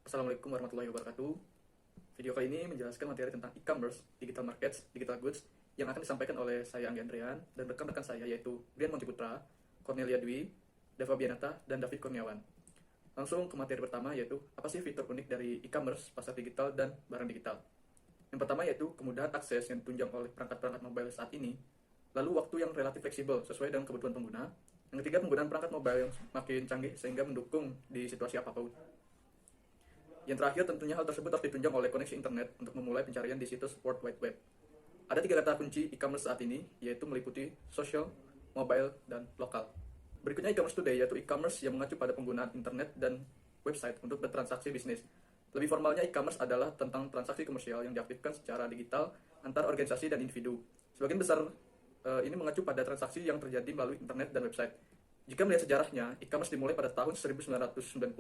Assalamualaikum warahmatullahi wabarakatuh. Video kali ini menjelaskan materi tentang e-commerce, digital markets, digital goods yang akan disampaikan oleh saya Anggi Andrian dan rekan-rekan saya yaitu Brian Montiputra, Cornelia Dwi, Dava Bianata, dan David Kurniawan. Langsung ke materi pertama yaitu apa sih fitur unik dari e-commerce, pasar digital, dan barang digital. Yang pertama yaitu kemudahan akses yang ditunjang oleh perangkat-perangkat mobile saat ini, lalu waktu yang relatif fleksibel sesuai dengan kebutuhan pengguna. Yang ketiga, penggunaan perangkat mobile yang makin canggih sehingga mendukung di situasi apapun. Yang terakhir, tentunya hal tersebut harus ditunjang oleh koneksi internet untuk memulai pencarian di situs World Wide Web. Ada 3 kata kunci e-commerce saat ini, yaitu meliputi social, mobile, dan lokal. Berikutnya e-commerce today, yaitu e-commerce yang mengacu pada penggunaan internet dan website untuk bertransaksi bisnis. Lebih formalnya, e-commerce adalah tentang transaksi komersial yang diaktifkan secara digital antar organisasi dan individu. Sebagian besar ini mengacu pada transaksi yang terjadi melalui internet dan website. Jika melihat sejarahnya, e-commerce dimulai pada tahun 1995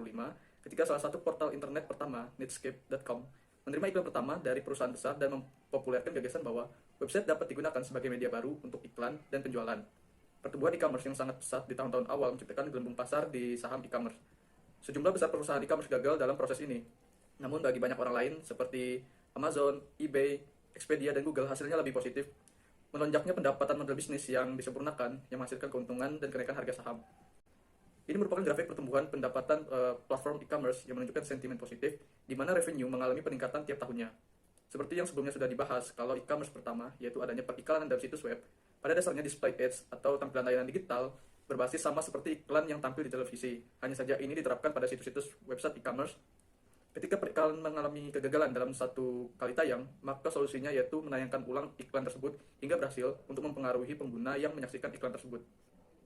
ketika salah satu portal internet pertama, Netscape.com, menerima iklan pertama dari perusahaan besar dan mempopulerkan gagasan bahwa website dapat digunakan sebagai media baru untuk iklan dan penjualan. Pertumbuhan e-commerce yang sangat pesat di tahun-tahun awal menciptakan gelembung pasar di saham e-commerce. Sejumlah besar perusahaan e-commerce gagal dalam proses ini. Namun bagi banyak orang lain seperti Amazon, eBay, Expedia, dan Google hasilnya lebih positif. Melonjaknya pendapatan model bisnis yang disempurnakan yang menghasilkan keuntungan dan kenaikan harga saham. Ini merupakan grafik pertumbuhan pendapatan platform e-commerce yang menunjukkan sentimen positif di mana revenue mengalami peningkatan tiap tahunnya. Seperti yang sebelumnya sudah dibahas, kalau e-commerce pertama yaitu adanya periklanan dalam situs web, pada dasarnya display ads atau tampilan layanan digital berbasis sama seperti iklan yang tampil di televisi. Hanya saja ini diterapkan pada situs-situs website e-commerce. Ketika periklan mengalami kegagalan dalam satu kali tayang, maka solusinya yaitu menayangkan ulang iklan tersebut hingga berhasil untuk mempengaruhi pengguna yang menyaksikan iklan tersebut.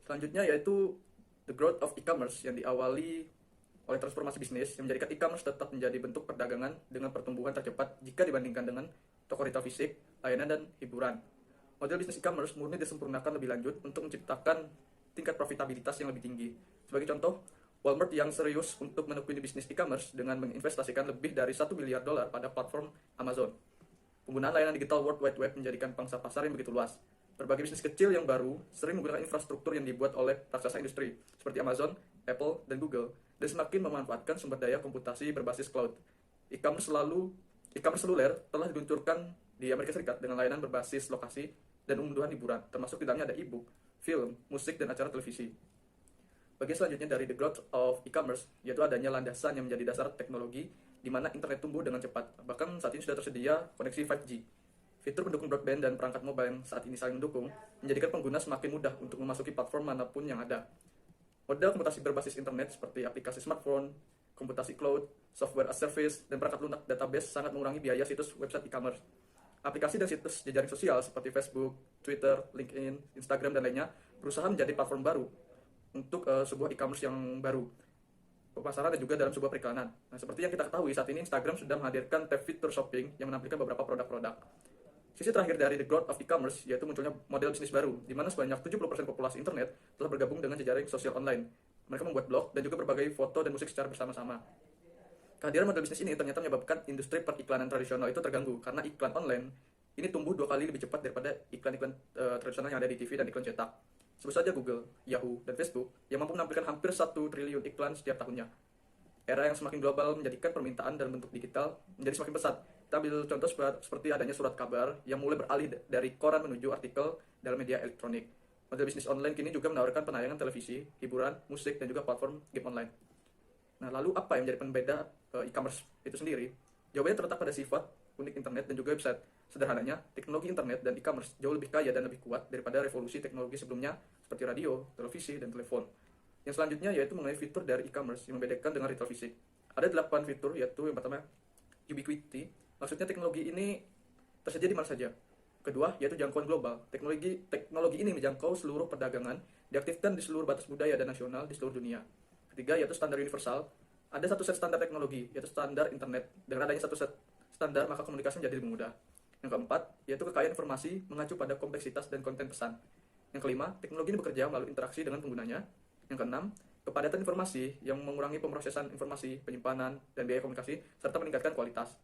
Selanjutnya yaitu the growth of e-commerce yang diawali oleh transformasi bisnis yang menjadikan e-commerce tetap menjadi bentuk perdagangan dengan pertumbuhan tercepat jika dibandingkan dengan toko retail fisik, layanan, dan hiburan. Model bisnis e-commerce murni disempurnakan lebih lanjut untuk menciptakan tingkat profitabilitas yang lebih tinggi. Sebagai contoh, Walmart yang serius untuk menekuni bisnis e-commerce dengan menginvestasikan lebih dari $1 miliar pada platform Amazon. Penggunaan layanan digital World Wide Web menjadikan pangsa pasar yang begitu luas. Berbagai bisnis kecil yang baru sering menggunakan infrastruktur yang dibuat oleh raksasa industri seperti Amazon, Apple, dan Google, dan semakin memanfaatkan sumber daya komputasi berbasis cloud. E-commerce seluler telah diluncurkan di Amerika Serikat dengan layanan berbasis lokasi dan unduhan hiburan, termasuk di dalamnya ada e-book, film, musik, dan acara televisi. Bagian selanjutnya dari the growth of e-commerce, yaitu adanya landasan yang menjadi dasar teknologi di mana internet tumbuh dengan cepat. Bahkan saat ini sudah tersedia koneksi 5G. Fitur pendukung broadband dan perangkat mobile yang saat ini saling mendukung menjadikan pengguna semakin mudah untuk memasuki platform manapun yang ada. Model komputasi berbasis internet seperti aplikasi smartphone, komputasi cloud, software as service, dan perangkat lunak database sangat mengurangi biaya situs website e-commerce. Aplikasi dan situs jejaring sosial seperti Facebook, Twitter, LinkedIn, Instagram, dan lainnya berusaha menjadi platform baru untuk sebuah e-commerce yang baru, pemasaran dan juga dalam sebuah periklanan. Nah, seperti yang kita ketahui, saat ini Instagram sudah menghadirkan tab fitur shopping yang menampilkan beberapa produk-produk. Sisi terakhir dari the growth of e-commerce yaitu munculnya model bisnis baru, di mana sebanyak 70% populasi internet telah bergabung dengan jejaring sosial online. Mereka membuat blog dan juga berbagai foto dan musik secara bersama-sama. Kehadiran model bisnis ini ternyata menyebabkan industri periklanan tradisional itu terganggu, karena iklan online ini tumbuh 2 kali lebih cepat daripada iklan-iklan tradisional yang ada di TV dan iklan cetak. Sebut saja Google, Yahoo, dan Facebook yang mampu menampilkan hampir 1 triliun iklan setiap tahunnya. Era yang semakin global menjadikan permintaan dalam bentuk digital menjadi semakin pesat. Kita ambil contoh seperti adanya surat kabar yang mulai beralih dari koran menuju artikel dalam media elektronik. Model bisnis online kini juga menawarkan penayangan televisi, hiburan, musik, dan juga platform game online. Nah, lalu apa yang menjadi pembeda e-commerce itu sendiri? Jawabannya terletak pada sifat unik internet dan juga website. Sederhananya, teknologi internet dan e-commerce jauh lebih kaya dan lebih kuat daripada revolusi teknologi sebelumnya seperti radio, televisi, dan telepon. Yang selanjutnya yaitu mengenai fitur dari e-commerce yang membedakan dengan retail fisik. Ada 8 fitur, yaitu yang pertama ubiquity. Maksudnya teknologi ini tersedia di mana saja. Kedua yaitu jangkauan global. Teknologi ini menjangkau seluruh perdagangan, diaktifkan di seluruh batas budaya dan nasional di seluruh dunia. Ketiga yaitu standar universal. Ada satu set standar teknologi, yaitu standar internet. Dengan adanya satu set standar, maka komunikasi menjadi lebih mudah. Yang keempat, yaitu kekayaan informasi mengacu pada kompleksitas dan konten pesan. Yang kelima, teknologi ini bekerja melalui interaksi dengan penggunanya. Yang keenam, kepadatan informasi yang mengurangi pemrosesan informasi, penyimpanan, dan biaya komunikasi, serta meningkatkan kualitas.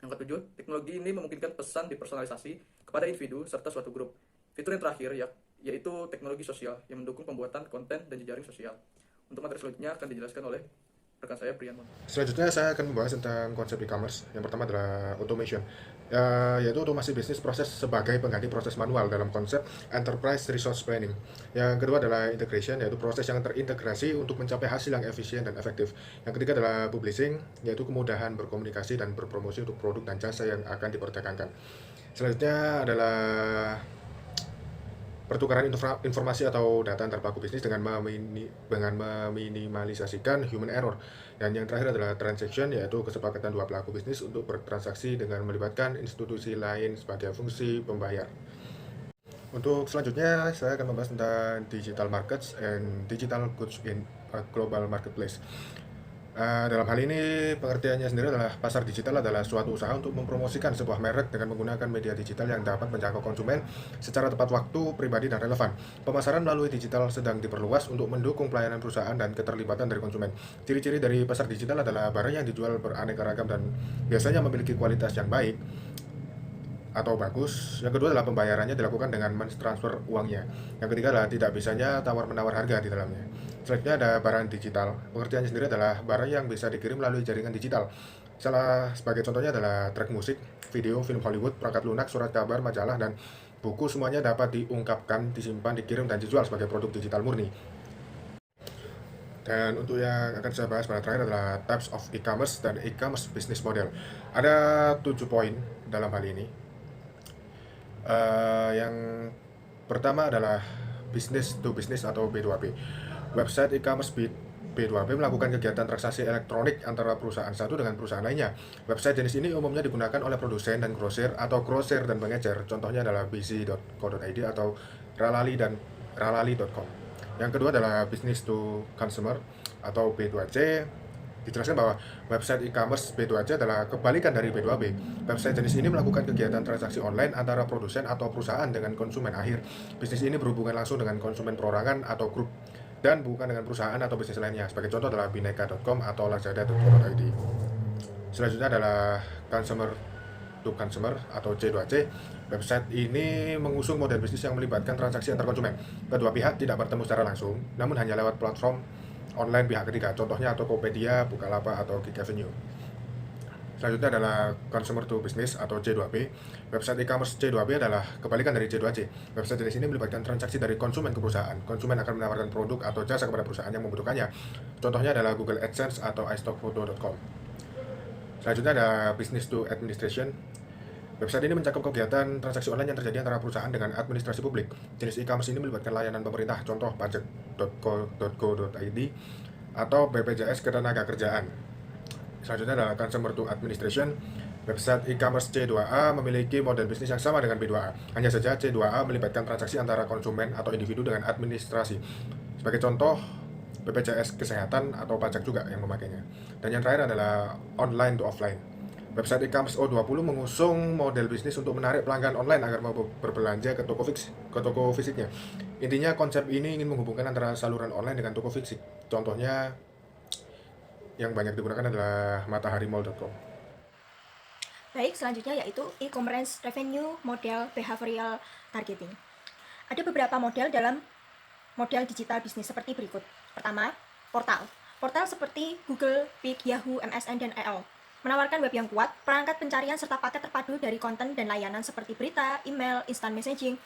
Yang ketujuh, teknologi ini memungkinkan pesan dipersonalisasi kepada individu serta suatu grup. Fitur yang terakhir yaitu teknologi sosial yang mendukung pembuatan konten dan jejaring sosial. Untuk materi selanjutnya akan dijelaskan oleh Rekan saya Brian Mon. Selanjutnya saya akan membahas tentang konsep e-commerce. Yang pertama adalah automation, yaitu otomasi bisnis proses sebagai pengganti proses manual dalam konsep enterprise resource planning. Yang kedua adalah integration, yaitu proses yang terintegrasi untuk mencapai hasil yang efisien dan efektif. Yang ketiga adalah publishing, yaitu kemudahan berkomunikasi dan berpromosi untuk produk dan jasa yang akan diperdagangkan. Selanjutnya adalah pertukaran informasi atau data antar pelaku bisnis dengan meminimalisasikan human error. Dan yang terakhir adalah transaction, yaitu kesepakatan dua pelaku bisnis untuk bertransaksi dengan melibatkan institusi lain sebagai fungsi pembayar. Untuk selanjutnya, saya akan membahas tentang digital markets and digital goods in a global marketplace. Dalam hal ini, pengertiannya sendiri adalah pasar digital adalah suatu usaha untuk mempromosikan sebuah merek dengan menggunakan media digital yang dapat menjangkau konsumen secara tepat waktu, pribadi, dan relevan. Pemasaran melalui digital sedang diperluas untuk mendukung pelayanan perusahaan dan keterlibatan dari konsumen. Ciri-ciri dari pasar digital adalah barang yang dijual beraneka ragam dan biasanya memiliki kualitas yang baik atau bagus. Yang kedua adalah pembayarannya dilakukan dengan mentransfer uangnya. Yang ketiga adalah tidak bisanya tawar-menawar harga di dalamnya. Selanjutnya ada barang digital. Pengertiannya sendiri adalah barang yang bisa dikirim melalui jaringan digital. Salah sebagai contohnya adalah track musik, video, film Hollywood, perangkat lunak, surat kabar, majalah, dan buku semuanya dapat diungkapkan, disimpan, dikirim, dan dijual sebagai produk digital murni. Dan untuk yang akan saya bahas pada terakhir adalah types of e-commerce dan e-commerce business model. Ada 7 poin dalam hal ini. Yang pertama adalah business to business atau B2B. Website e-commerce B2B melakukan kegiatan transaksi elektronik antara perusahaan satu dengan perusahaan lainnya. Website jenis ini umumnya digunakan oleh produsen dan grosir atau grosir dan pengecer. Contohnya adalah busy.co.id atau ralali.com. Yang kedua adalah business to consumer atau B2C. Dijelaskan bahwa website e-commerce B2C adalah kebalikan dari B2B. Website jenis ini melakukan kegiatan transaksi online antara produsen atau perusahaan dengan konsumen akhir. Bisnis ini berhubungan langsung dengan konsumen perorangan atau grup dan bukan dengan perusahaan atau bisnis lainnya. Sebagai contoh adalah bineka.com atau lazada.co.id. Selanjutnya adalah consumer to consumer atau C2C. Website ini mengusung model bisnis yang melibatkan transaksi antar konsumen. Kedua pihak tidak bertemu secara langsung, namun hanya lewat platform online pihak ketiga, contohnya Tokopedia, Bukalapak, atau Gig Avenue. Selanjutnya adalah consumer to business atau C2B. Website e-commerce C2B adalah kebalikan dari C2C. Website jenis ini melibatkan transaksi dari konsumen ke perusahaan. Konsumen akan menawarkan produk atau jasa kepada perusahaan yang membutuhkannya. Contohnya adalah Google AdSense atau iStockphoto.com. Selanjutnya ada business to administration. Website ini mencakup kegiatan transaksi online yang terjadi antara perusahaan dengan administrasi publik. Jenis e-commerce ini melibatkan layanan pemerintah, contoh pajak.co.id atau BPJS Ketenagakerjaan. Selanjutnya adalah consumer to administration. Website e-commerce C2A memiliki model bisnis yang sama dengan B2A. Hanya saja C2A melibatkan transaksi antara konsumen atau individu dengan administrasi. Sebagai contoh, BPJS Kesehatan atau pajak juga yang memakainya. Dan yang terakhir adalah online to offline. Website e-commerce O20 mengusung model bisnis untuk menarik pelanggan online agar mau berbelanja ke toko fisiknya. Intinya konsep ini ingin menghubungkan antara saluran online dengan toko fisik. Contohnya yang banyak digunakan adalah mataharimall.com. Baik, selanjutnya yaitu e-commerce revenue model behavioral targeting. Ada beberapa model dalam model digital bisnis seperti berikut. Pertama, portal. Portal seperti Google, Bing, Yahoo, MSN, dan AOL menawarkan web yang kuat, perangkat pencarian serta paket terpadu dari konten dan layanan seperti berita, email, instant messaging,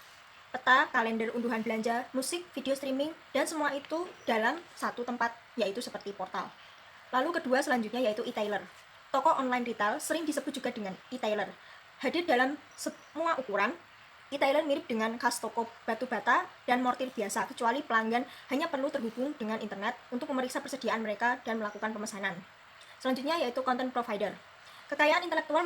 peta, kalender unduhan belanja, musik, video streaming, dan semua itu dalam satu tempat, yaitu seperti portal. Lalu kedua selanjutnya yaitu e-tailer. Toko online retail sering disebut juga dengan e-tailer. Hadir dalam semua ukuran, e-tailer mirip dengan kas toko batu bata dan mortir biasa, kecuali pelanggan hanya perlu terhubung dengan internet untuk memeriksa persediaan mereka dan melakukan pemesanan. Selanjutnya yaitu content provider. Kekayaan intelektual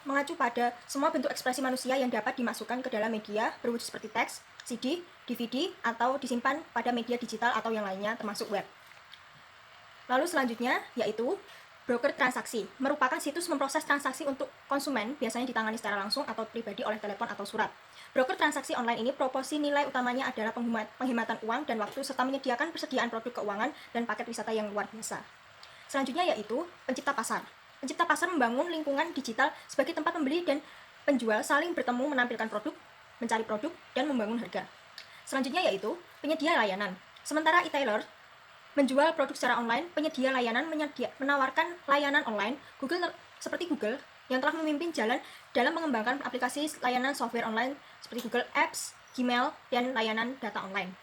mengacu pada semua bentuk ekspresi manusia yang dapat dimasukkan ke dalam media berwujud seperti teks, CD, DVD, atau disimpan pada media digital atau yang lainnya termasuk web. Lalu selanjutnya yaitu broker transaksi, merupakan situs memproses transaksi untuk konsumen, biasanya ditangani secara langsung atau pribadi oleh telepon atau surat. Broker transaksi online ini proporsi nilai utamanya adalah penghematan uang dan waktu serta menyediakan persediaan produk keuangan dan paket wisata yang luar biasa. Selanjutnya yaitu pencipta pasar. Pencipta pasar membangun lingkungan digital sebagai tempat pembeli dan penjual saling bertemu menampilkan produk, mencari produk, dan membangun harga. Selanjutnya yaitu penyedia layanan. Sementara e-tailer menjual produk secara online, penyedia layanan menawarkan layanan online seperti Google yang telah memimpin jalan dalam mengembangkan aplikasi layanan software online seperti Google Apps, Gmail, dan layanan data online.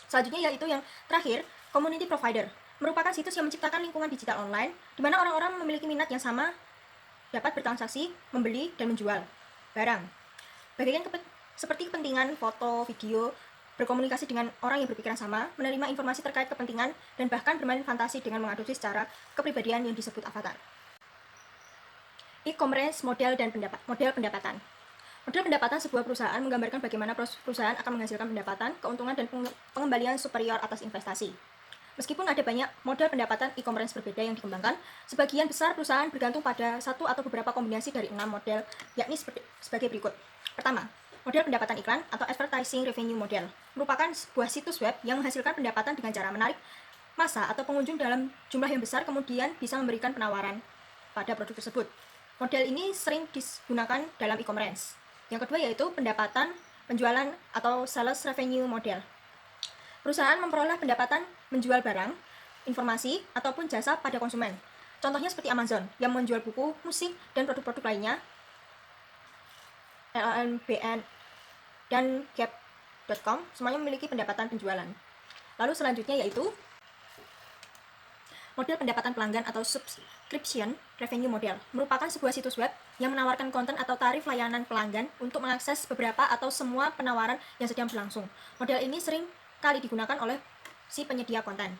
Selanjutnya yaitu yang terakhir, community provider, merupakan situs yang menciptakan lingkungan digital online di mana orang-orang memiliki minat yang sama dapat bertransaksi, membeli, dan menjual barang. Bagian seperti kepentingan foto, video, berkomunikasi dengan orang yang berpikiran sama, menerima informasi terkait kepentingan, dan bahkan bermain fantasi dengan mengadopsi secara kepribadian yang disebut avatar. E-commerce model pendapatan. Model pendapatan sebuah perusahaan menggambarkan bagaimana perusahaan akan menghasilkan pendapatan, keuntungan, dan pengembalian superior atas investasi. Meskipun ada banyak model pendapatan e-commerce berbeda yang dikembangkan, sebagian besar perusahaan bergantung pada satu atau beberapa kombinasi dari 6 model, yakni sebagai berikut. Pertama, model pendapatan iklan atau advertising revenue model merupakan sebuah situs web yang menghasilkan pendapatan dengan cara menarik massa atau pengunjung dalam jumlah yang besar, kemudian bisa memberikan penawaran pada produk tersebut. Model ini sering digunakan dalam e-commerce. Yang kedua yaitu pendapatan penjualan atau sales revenue model. Perusahaan memperoleh pendapatan menjual barang, informasi, ataupun jasa pada konsumen. Contohnya seperti Amazon yang menjual buku, musik, dan produk-produk lainnya, LLBN, dan Gap.com semuanya memiliki pendapatan penjualan. Lalu selanjutnya yaitu model pendapatan pelanggan atau subscription revenue model, merupakan sebuah situs web yang menawarkan konten atau tarif layanan pelanggan untuk mengakses beberapa atau semua penawaran yang sedang berlangsung. Model ini sering kali digunakan oleh si penyedia konten.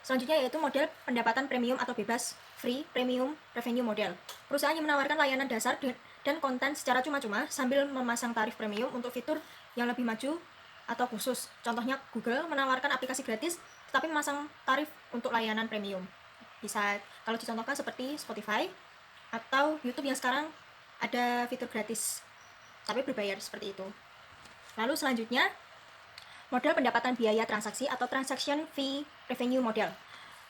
Selanjutnya yaitu model pendapatan premium atau bebas, free premium revenue model. Perusahaan yang menawarkan layanan dasar dan konten secara cuma-cuma sambil memasang tarif premium untuk fitur yang lebih maju atau khusus. Contohnya Google menawarkan aplikasi gratis tetapi memasang tarif untuk layanan premium. Bisa kalau dicontohkan seperti Spotify atau YouTube yang sekarang ada fitur gratis tapi berbayar seperti itu. Lalu selanjutnya model pendapatan biaya transaksi atau transaction fee revenue model.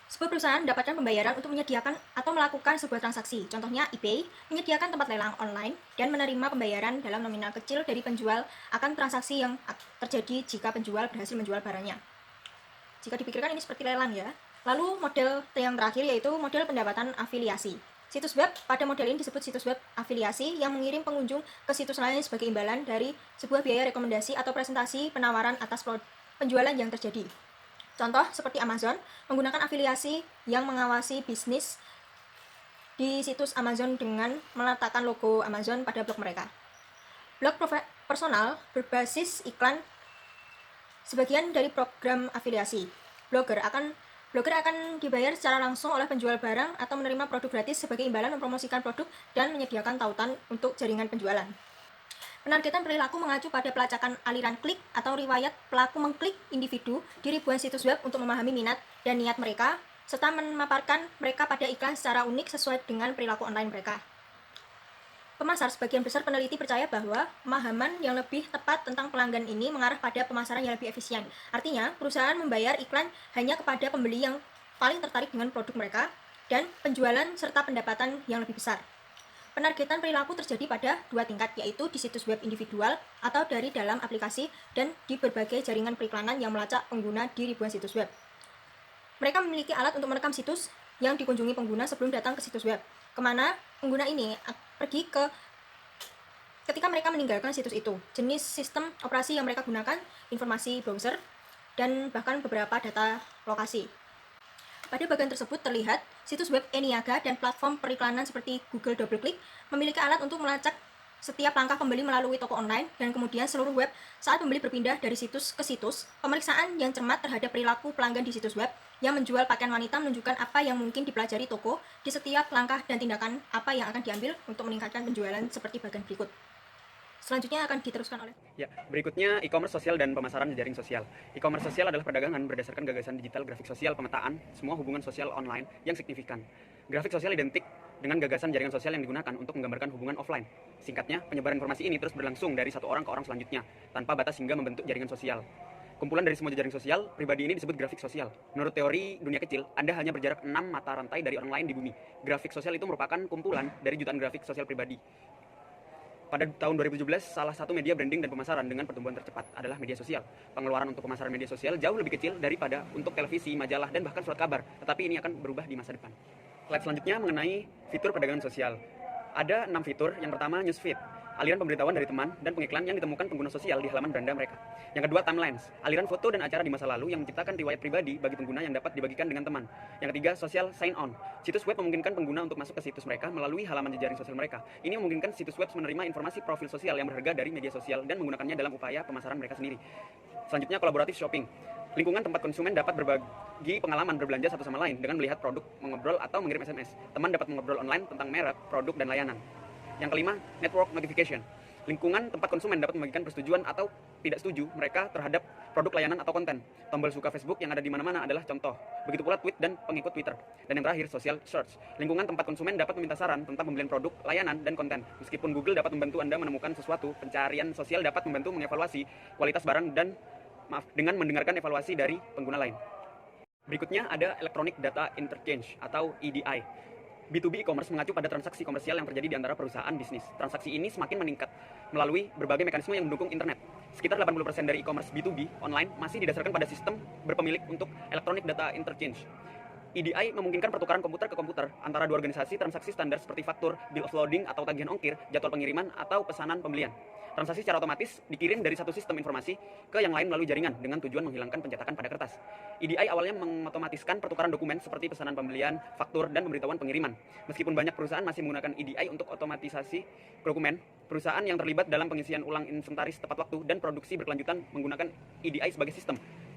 Sebuah perusahaan mendapatkan pembayaran untuk menyediakan atau melakukan sebuah transaksi. Contohnya eBay menyediakan tempat lelang online dan menerima pembayaran dalam nominal kecil dari penjual akan transaksi yang terjadi jika penjual berhasil menjual barangnya. Jika dipikirkan ini seperti lelang ya. Lalu model yang terakhir yaitu model pendapatan afiliasi. Situs web pada model ini disebut situs web afiliasi yang mengirim pengunjung ke situs lain sebagai imbalan dari sebuah biaya rekomendasi atau presentasi penawaran atas penjualan yang terjadi. Contoh seperti Amazon menggunakan afiliasi yang mengawasi bisnis di situs Amazon dengan meletakkan logo Amazon pada blog mereka. Blog personal berbasis iklan sebagian dari program afiliasi. Blogger akan dibayar secara langsung oleh penjual barang atau menerima produk gratis sebagai imbalan mempromosikan produk dan menyediakan tautan untuk jaringan penjualan. Penargetan perilaku mengacu pada pelacakan aliran klik atau riwayat pelaku mengklik individu di ribuan situs web untuk memahami minat dan niat mereka, serta memaparkan mereka pada iklan secara unik sesuai dengan perilaku online mereka. Pemasar sebagian besar peneliti percaya bahwa pemahaman yang lebih tepat tentang pelanggan ini mengarah pada pemasaran yang lebih efisien. Artinya, perusahaan membayar iklan hanya kepada pembeli yang paling tertarik dengan produk mereka dan penjualan serta pendapatan yang lebih besar. Penargetan perilaku terjadi pada dua tingkat, yaitu di situs web individual atau dari dalam aplikasi dan di berbagai jaringan periklanan yang melacak pengguna di ribuan situs web. Mereka memiliki alat untuk merekam situs yang dikunjungi pengguna sebelum datang ke situs web, kemana pengguna ini pergi ketika mereka meninggalkan situs itu, jenis sistem operasi yang mereka gunakan, informasi browser, dan bahkan beberapa data lokasi. Pada bagian tersebut terlihat situs web e-niaga dan platform periklanan seperti Google DoubleClick memiliki alat untuk melacak setiap langkah pembeli melalui toko online dan kemudian seluruh web saat pembeli berpindah dari situs ke situs. Pemeriksaan yang cermat terhadap perilaku pelanggan di situs web yang menjual pakaian wanita menunjukkan apa yang mungkin dipelajari toko di setiap langkah dan tindakan apa yang akan diambil untuk meningkatkan penjualan seperti bagian berikut. Selanjutnya akan diteruskan oleh Berikutnya e-commerce sosial dan pemasaran jejaring sosial. E-commerce sosial adalah perdagangan berdasarkan gagasan digital, grafik sosial, pemetaan, semua hubungan sosial online yang signifikan. Grafik sosial identik dengan gagasan jaringan sosial yang digunakan untuk menggambarkan hubungan offline. Singkatnya, penyebaran informasi ini terus berlangsung dari satu orang ke orang selanjutnya, tanpa batas hingga membentuk jaringan sosial. Kumpulan dari semua jejaring sosial, pribadi ini disebut grafik sosial. Menurut teori dunia kecil, Anda hanya berjarak 6 mata rantai dari orang lain di bumi. Grafik sosial itu merupakan kumpulan dari jutaan grafik sosial pribadi. Pada tahun 2017, salah satu media branding dan pemasaran dengan pertumbuhan tercepat adalah media sosial. Pengeluaran untuk pemasaran media sosial jauh lebih kecil daripada untuk televisi, majalah, dan bahkan surat kabar. Tetapi ini akan berubah di masa depan. Slide selanjutnya mengenai fitur perdagangan sosial. Ada 6 fitur. Yang pertama, newsfeed, aliran pemberitahuan dari teman dan pengiklan yang ditemukan pengguna sosial di halaman beranda mereka. Yang kedua, timelines, aliran foto dan acara di masa lalu yang menciptakan riwayat pribadi bagi pengguna yang dapat dibagikan dengan teman. Yang ketiga, social sign-on, situs web memungkinkan pengguna untuk masuk ke situs mereka melalui halaman jejaring sosial mereka. Ini memungkinkan situs web menerima informasi profil sosial yang berharga dari media sosial dan menggunakannya dalam upaya pemasaran mereka sendiri. Selanjutnya, kolaboratif shopping, lingkungan tempat konsumen dapat berbagi pengalaman berbelanja satu sama lain dengan melihat produk, mengobrol, atau mengirim SMS. Teman dapat mengobrol online tentang merek, produk, dan layanan. Yang kelima, network notification, lingkungan tempat konsumen dapat membagikan persetujuan atau tidak setuju mereka terhadap produk, layanan, atau konten. Tombol suka Facebook yang ada di mana-mana adalah contoh. Begitu pula tweet dan pengikut Twitter. Dan yang terakhir, social search, lingkungan tempat konsumen dapat meminta saran tentang pembelian produk, layanan, dan konten. Meskipun Google dapat membantu Anda menemukan sesuatu, pencarian sosial dapat membantu mengevaluasi kualitas barang dengan mendengarkan evaluasi dari pengguna lain. Berikutnya ada Electronic Data Interchange atau EDI. B2B e-commerce mengacu pada transaksi komersial yang terjadi di antara perusahaan bisnis. Transaksi ini semakin meningkat melalui berbagai mekanisme yang mendukung internet. Sekitar 80% dari e-commerce B2B online masih didasarkan pada sistem berpemilik untuk Electronic Data Interchange. EDI memungkinkan pertukaran komputer ke komputer antara dua organisasi transaksi standar seperti faktur, bill of loading atau tagihan ongkir, jadwal pengiriman, atau pesanan pembelian. Transaksi secara otomatis dikirim dari satu sistem informasi ke yang lain melalui jaringan dengan tujuan menghilangkan pencetakan pada kertas. EDI awalnya mengotomatiskan pertukaran dokumen seperti pesanan pembelian, faktur, dan pemberitahuan pengiriman. Meskipun banyak perusahaan masih menggunakan EDI untuk otomatisasi dokumen, perusahaan yang terlibat dalam pengisian ulang inventaris tepat waktu dan produksi berkelanjutan menggunakan EDI sebagai sistem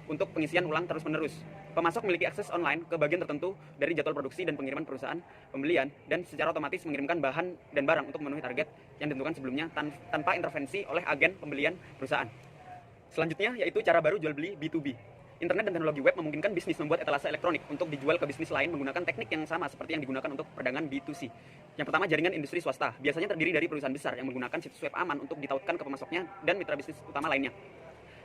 untuk pengisian ulang terus-menerus. Pemasok memiliki akses online ke bagian tertentu dari jadwal produksi dan pengiriman perusahaan pembelian dan secara otomatis mengirimkan bahan dan barang untuk memenuhi target yang ditentukan sebelumnya tanpa intervensi oleh agen pembelian perusahaan. Selanjutnya yaitu cara baru jual beli B2B. Internet dan teknologi web memungkinkan bisnis membuat etalase elektronik untuk dijual ke bisnis lain menggunakan teknik yang sama seperti yang digunakan untuk perdagangan B2C. Yang pertama, jaringan industri swasta. Biasanya terdiri dari perusahaan besar yang menggunakan situs web aman untuk ditautkan ke pemasoknya dan mitra bisnis utama lainnya.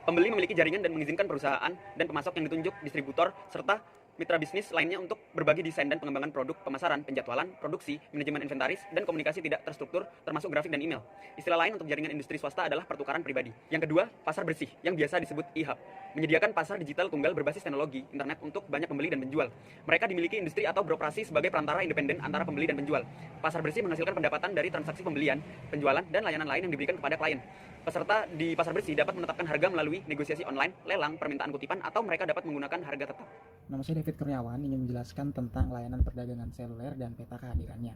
Pembeli memiliki jaringan dan mengizinkan perusahaan dan pemasok yang ditunjuk, distributor, serta mitra bisnis lainnya untuk berbagi desain dan pengembangan produk, pemasaran, penjadwalan, produksi, manajemen inventaris, dan komunikasi tidak terstruktur termasuk grafik dan email. Istilah lain untuk jaringan industri swasta adalah pertukaran pribadi. Yang kedua, pasar bersih yang biasa disebut e-hub. Menyediakan pasar digital tunggal berbasis teknologi internet untuk banyak pembeli dan penjual. Mereka dimiliki industri atau beroperasi sebagai perantara independen antara pembeli dan penjual. Pasar bersih menghasilkan pendapatan dari transaksi pembelian, penjualan, dan layanan lain yang diberikan kepada klien. Peserta di pasar bersih dapat menetapkan harga melalui negosiasi online, lelang, permintaan kutipan, atau mereka dapat menggunakan harga tetap. Nama saya David Kurniawan, ingin menjelaskan tentang layanan perdagangan seluler dan peta kehadirannya.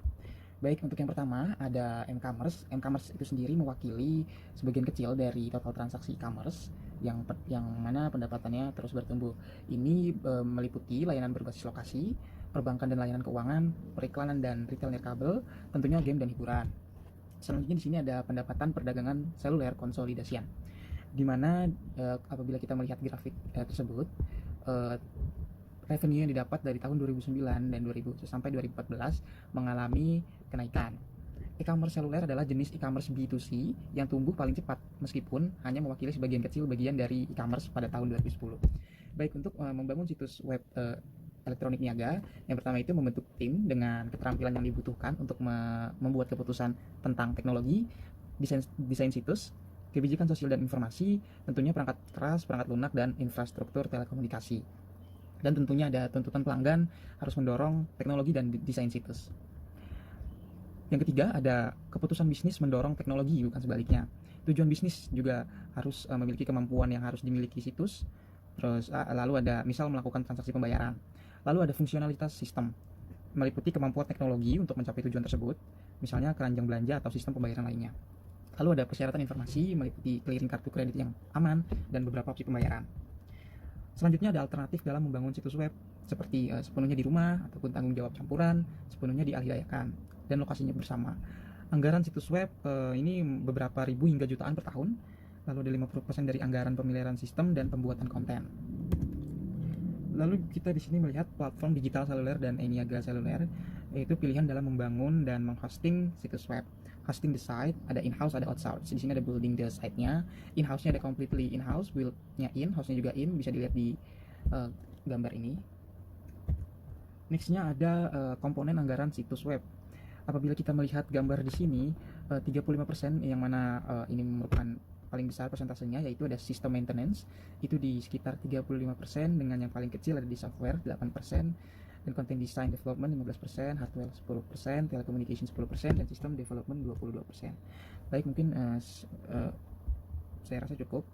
Baik, untuk yang pertama ada m-commerce. M-commerce itu sendiri mewakili sebagian kecil dari total transaksi e-commerce yang mana pendapatannya terus bertumbuh. Ini meliputi layanan berbasis lokasi, perbankan dan layanan keuangan, periklanan dan retail nirkabel, tentunya game dan hiburan. Selanjutnya di sini ada pendapatan perdagangan seluler konsolidasian, di mana apabila kita melihat grafik tersebut, revenue yang didapat dari tahun 2009 dan 2000 sampai 2014 mengalami kenaikan. E-commerce seluler adalah jenis e-commerce B2C yang tumbuh paling cepat meskipun hanya mewakili sebagian kecil bagian dari e-commerce pada tahun 2010. Baik, untuk membangun situs web elektronik niaga, yang pertama itu membentuk tim dengan keterampilan yang dibutuhkan untuk membuat keputusan tentang teknologi, desain situs, kebijakan sosial dan informasi, tentunya perangkat keras, perangkat lunak, dan infrastruktur telekomunikasi. Dan tentunya ada tuntutan pelanggan harus mendorong teknologi dan desain situs. Yang ketiga ada keputusan bisnis mendorong teknologi, bukan sebaliknya. Tujuan bisnis juga harus memiliki kemampuan yang harus dimiliki situs. Terus lalu ada misal melakukan transaksi pembayaran. Lalu ada fungsionalitas sistem, meliputi kemampuan teknologi untuk mencapai tujuan tersebut, misalnya keranjang belanja atau sistem pembayaran lainnya. Lalu ada persyaratan informasi, meliputi clearing kartu kredit yang aman dan beberapa opsi pembayaran. Selanjutnya ada alternatif dalam membangun situs web, seperti sepenuhnya di rumah ataupun tanggung jawab campuran, sepenuhnya dialih-alihkan, dan lokasinya bersama. Anggaran situs web ini beberapa ribu hingga jutaan per tahun, lalu ada 50% dari anggaran pemeliharaan sistem dan pembuatan konten. Lalu kita di sini melihat platform digital seluler dan e-niaga seluler, yaitu pilihan dalam membangun dan menghosting situs web. Hosting the site, ada in-house, ada outsource. Di sini ada building the site-nya. In-house-nya ada completely in-house, build-nya in, host-nya juga in, bisa dilihat di gambar ini. Next-nya ada komponen anggaran situs web. Apabila kita melihat gambar di sini, 35% yang mana ini merupakan paling besar persentasenya, yaitu ada system maintenance, itu di sekitar 35%, dengan yang paling kecil ada di software 8%, dan content design development 15%, hardware 10%, telecommunication 10%, dan system development 22%. Baik, mungkin saya rasa cukup.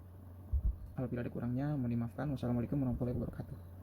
Apabila ada kurangnya mohon dimaafkan. Wassalamualaikum warahmatullahi wabarakatuh.